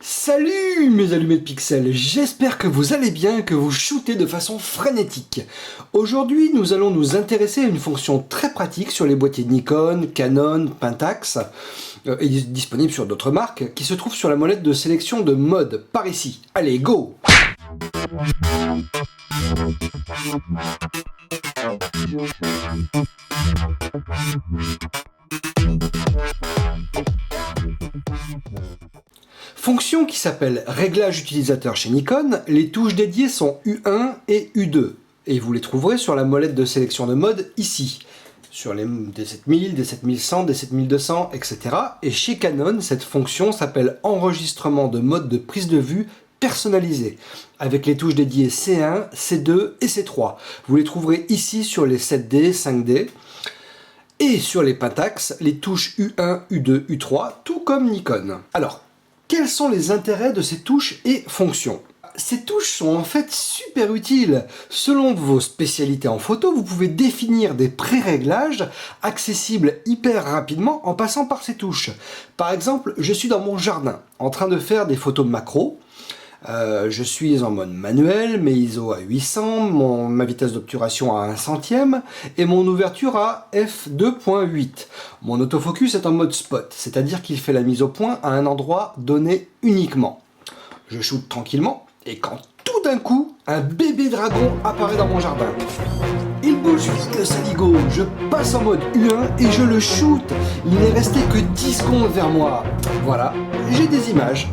Salut mes allumés de pixels, j'espère que vous allez bien et que vous shootez de façon frénétique. Aujourd'hui, nous allons nous intéresser à une fonction très pratique sur les boîtiers Nikon, Canon, Pentax, et disponible sur d'autres marques, qui se trouve sur la molette de sélection de mode, par ici. Allez, go! Fonction qui s'appelle réglage utilisateur chez Nikon, les touches dédiées sont U1 et U2, et vous les trouverez sur la molette de sélection de mode ici, sur les D7000, D7100, D7200, etc. Et chez Canon, cette fonction s'appelle enregistrement de mode de prise de vue personnalisé, avec les touches dédiées C1, C2 et C3. Vous les trouverez ici sur les 7D, 5D, et sur les Pentax, les touches U1, U2, U3, tout comme Nikon. Alors, quels sont les intérêts de ces touches et fonctions? Ces touches sont en fait super utiles. Selon vos spécialités en photo, vous pouvez définir des pré-réglages accessibles hyper rapidement en passant par ces touches. Par exemple, je suis dans mon jardin en train de faire des photos macro. Je suis en mode manuel, mes ISO à 800, ma vitesse d'obturation à 1 centième et mon ouverture à f2.8. Mon autofocus est en mode spot, c'est-à-dire qu'il fait la mise au point à un endroit donné uniquement. Je shoot tranquillement et quand tout d'un coup, un bébé dragon apparaît dans mon jardin. Il bouge vite le saligo, je passe en mode U1 et je le shoot. Il n'est resté que 10 secondes vers moi. Voilà, j'ai des images.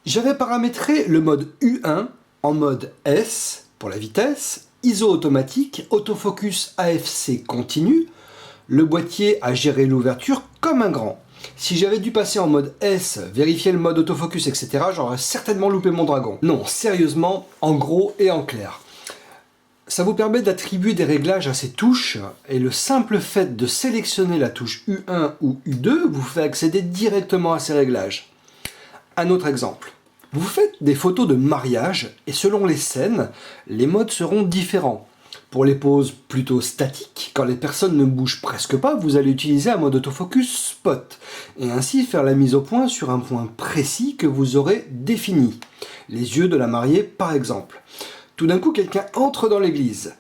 J'avais paramétré le mode U1 en mode S pour la vitesse, ISO automatique, autofocus AFC continu. Le boîtier a géré l'ouverture comme un grand. Si j'avais dû passer en mode S, vérifier le mode autofocus, etc., j'aurais certainement loupé mon dragon. Non, sérieusement, en gros et en clair. Ça vous permet d'attribuer des réglages à ces touches, et le simple fait de sélectionner la touche U1 ou U2 vous fait accéder directement à ces réglages. Un autre exemple. Vous faites des photos de mariage et selon les scènes, les modes seront différents. Pour les poses plutôt statiques, quand les personnes ne bougent presque pas, vous allez utiliser un mode autofocus spot et ainsi faire la mise au point sur un point précis que vous aurez défini. Les yeux de la mariée par exemple. Tout d'un coup, quelqu'un entre dans l'église.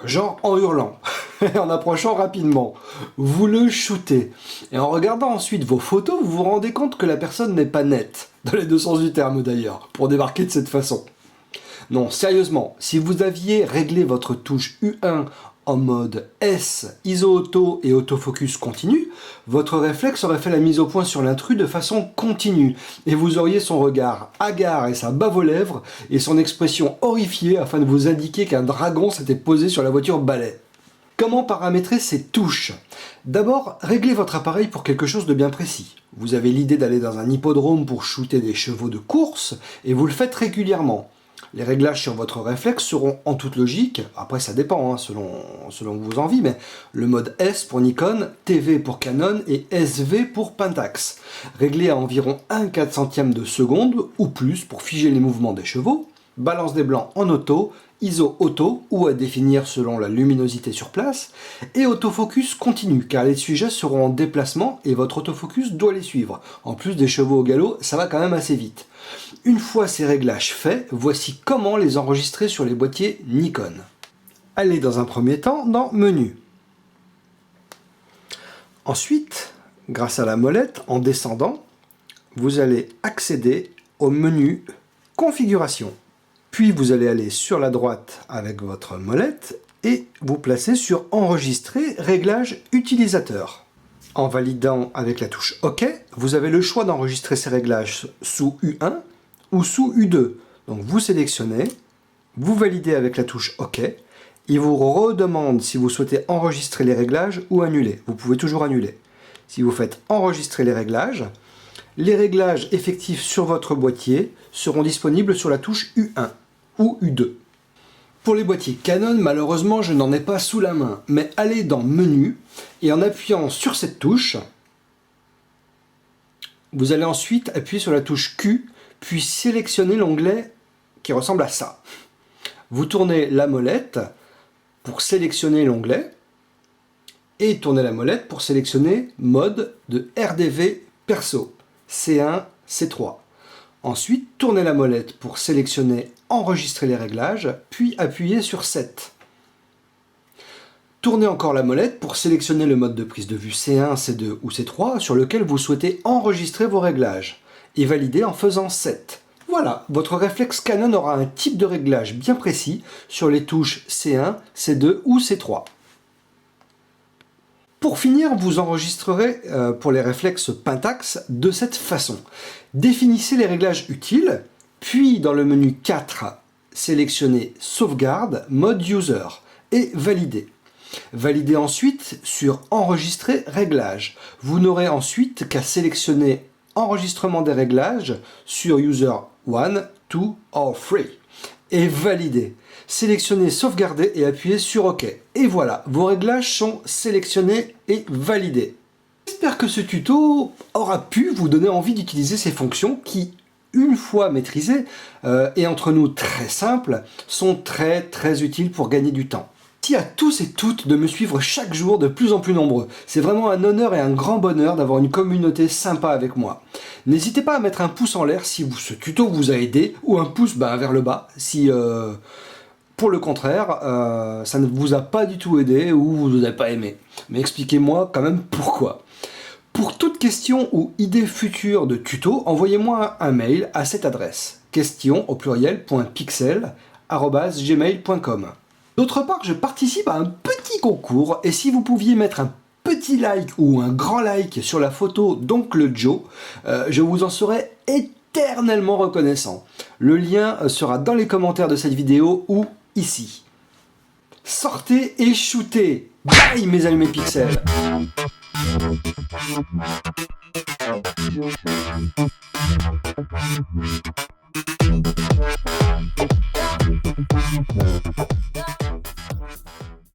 Genre en hurlant, en approchant rapidement. Vous le shootez. Et en regardant ensuite vos photos, vous vous rendez compte que la personne n'est pas nette. Dans les deux sens du terme d'ailleurs, pour démarquer de cette façon. Non, sérieusement, si vous aviez réglé votre touche U1 en mode S, ISO auto et autofocus continu, votre réflexe aurait fait la mise au point sur l'intrus de façon continue, et vous auriez son regard hagard et sa bave aux lèvres, et son expression horrifiée afin de vous indiquer qu'un dragon s'était posé sur la voiture balai. Comment paramétrer ces touches? D'abord, réglez votre appareil pour quelque chose de bien précis. Vous avez l'idée d'aller dans un hippodrome pour shooter des chevaux de course, et vous le faites régulièrement. Les réglages sur votre réflexe seront en toute logique, après ça dépend selon vos envies, mais le mode S pour Nikon, TV pour Canon et SV pour Pentax. Réglés à environ 1/4 centième de seconde ou plus pour figer les mouvements des chevaux, balance des blancs en auto, ISO auto ou à définir selon la luminosité sur place, et autofocus continu car les sujets seront en déplacement et votre autofocus doit les suivre. En plus des chevaux au galop, ça va quand même assez vite. Une fois ces réglages faits, voici comment les enregistrer sur les boîtiers Nikon. Allez dans un premier temps dans Menu. Ensuite, grâce à la molette, en descendant, vous allez accéder au menu Configuration. Puis vous allez aller sur la droite avec votre molette et vous placer sur Enregistrer réglage utilisateur. En validant avec la touche OK, vous avez le choix d'enregistrer ces réglages sous U1 ou sous U2. Donc vous sélectionnez, vous validez avec la touche OK, il vous redemande si vous souhaitez enregistrer les réglages ou annuler. Vous pouvez toujours annuler. Si vous faites enregistrer les réglages effectifs sur votre boîtier seront disponibles sur la touche U1 ou U2. Pour les boîtiers Canon, malheureusement, je n'en ai pas sous la main, mais allez dans Menu, et en appuyant sur cette touche, vous allez ensuite appuyer sur la touche Q, puis sélectionner l'onglet qui ressemble à ça. Vous tournez la molette pour sélectionner l'onglet, et tournez la molette pour sélectionner mode de RDV perso, C1, C3. Ensuite, tournez la molette pour sélectionner Enregistrer les réglages, puis appuyez sur 7. Tournez encore la molette pour sélectionner le mode de prise de vue C1, C2 ou C3 sur lequel vous souhaitez enregistrer vos réglages, et validez en faisant 7. Voilà, votre réflexe Canon aura un type de réglage bien précis sur les touches C1, C2 ou C3. Pour finir, vous enregistrerez pour les réflexes Pentax de cette façon. Définissez les réglages utiles, puis dans le menu 4, sélectionnez Sauvegarde, mode User et validez. Validez ensuite sur Enregistrer réglages. Vous n'aurez ensuite qu'à sélectionner Enregistrement des réglages sur User 1, 2 ou 3 et validez. Sélectionnez Sauvegarder et appuyez sur OK. Et voilà, vos réglages sont sélectionnés et validés. J'espère que ce tuto aura pu vous donner envie d'utiliser ces fonctions qui, une fois maîtrisées, et entre nous très simples, sont très utiles pour gagner du temps. Merci à tous et toutes de me suivre chaque jour de plus en plus nombreux. C'est vraiment un honneur et un grand bonheur d'avoir une communauté sympa avec moi. N'hésitez pas à mettre un pouce en l'air si ce tuto vous a aidé, ou un pouce vers le bas si pour le contraire ça ne vous a pas du tout aidé ou vous n'avez pas aimé. Mais expliquez-moi quand même pourquoi. Pour toute question ou idée future de tuto, envoyez-moi un mail à cette adresse question@pixel@gmail.com. D'autre part, je participe à un petit concours et si vous pouviez mettre un petit like ou un grand like sur la photo d'Oncle Joe, je vous en serai éternellement reconnaissant. Le lien sera dans les commentaires de cette vidéo ou ici. Sortez et shootez! Bye mes allumés pixels!